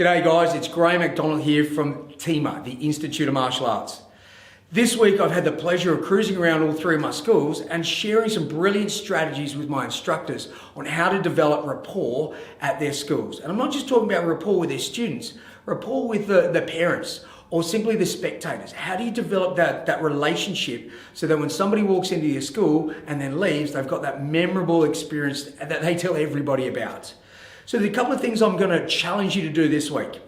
G'day guys, it's Graham McDonald here from TIMA, the Institute of Martial Arts. This week I've had the pleasure of cruising around all three of my schools and sharing some brilliant strategies with my instructors on how to develop rapport at their schools. And I'm not just talking about rapport with their students, rapport with the parents or simply the spectators. How do you develop that relationship so that when somebody walks into your school and then leaves, they've got that memorable experience that they tell everybody about? So there's a couple of things I'm going to challenge you to do this week.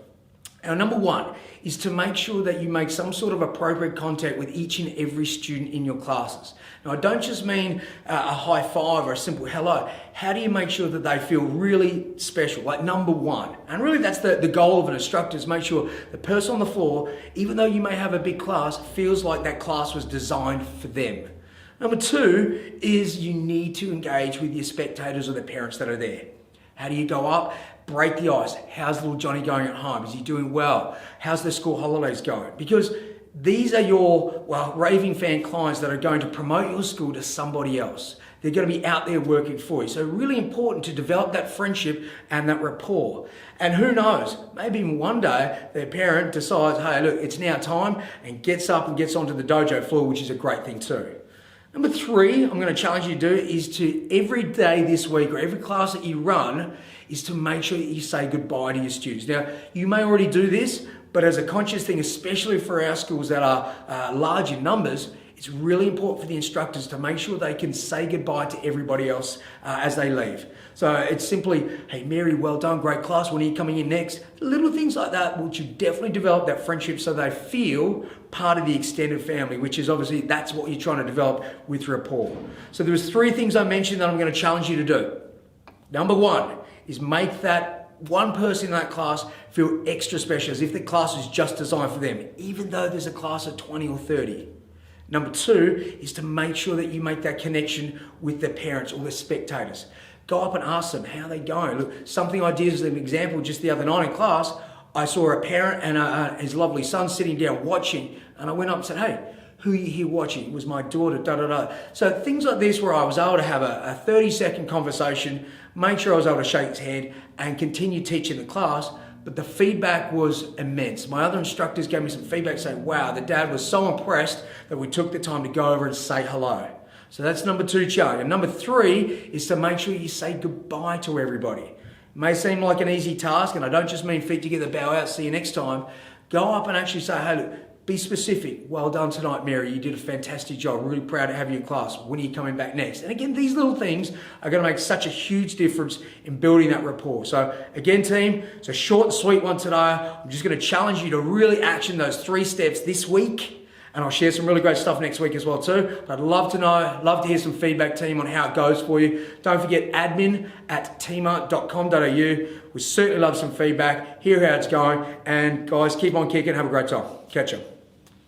Now, number one is to make sure that you make some sort of appropriate contact with each and every student in your classes. Now, I don't just mean a high five or a simple hello. How do you make sure that they feel really special, like number one? And really that's the goal of an instructor, is make sure the person on the floor, even though you may have a big class, feels like that class was designed for them. Number two is you need to engage with your spectators or the parents that are there. How do you go up? Break the ice. How's little Johnny going at home? Is he doing well? How's the school holidays going? Because these are your, raving fan clients that are going to promote your school to somebody else. They're going to be out there working for you. So really important to develop that friendship and that rapport. And who knows, maybe even one day their parent decides, hey, look, it's now time, and gets up and gets onto the dojo floor, which is a great thing too. Number three, I'm going to challenge you to do is to every day this week or every class that you run is to make sure that you say goodbye to your students. Now, you may already do this, but as a conscious thing, especially for our schools that are large in numbers, it's really important for the instructors to make sure they can say goodbye to everybody else as they leave. So it's simply, hey, Mary, well done, great class, when are you coming in next? Little things like that, which you definitely develop that friendship so they feel part of the extended family, which is obviously, that's what you're trying to develop with rapport. So there was three things I mentioned that I'm going to challenge you to do. Number one is make that one person in that class feel extra special, as if the class is just designed for them, even though there's a class of 20 or 30. Number two is to make sure that you make that connection with the parents or the spectators. Go up and ask them how they're going. Look, something I did as an example just the other night in class, I saw a parent and his lovely son sitting down watching, and I went up and said, hey, who are you here watching? It was my daughter, da-da-da. So things like this where I was able to have a 30-second conversation, make sure I was able to shake his hand and continue teaching the class, but the feedback was immense. My other instructors gave me some feedback saying, wow, the dad was so impressed that we took the time to go over and say hello. So that's number two challenge. And number three is to make sure you say goodbye to everybody. It may seem like an easy task, and I don't just mean feet together, bow out, see you next time. Go up and actually say, hey, look, be specific. Well done tonight, Mary. You did a fantastic job. Really proud to have you in class. When are you coming back next? And again, these little things are going to make such a huge difference in building that rapport. So again, team, it's a short and sweet one today. I'm just going to challenge you to really action those 3 steps this week. And I'll share some really great stuff next week as well too. But I'd love to know, love to hear some feedback, team, on how it goes for you. Don't forget admin@tima.com.au. We certainly love some feedback, hear how it's going. And guys, keep on kicking. Have a great time. Catch you.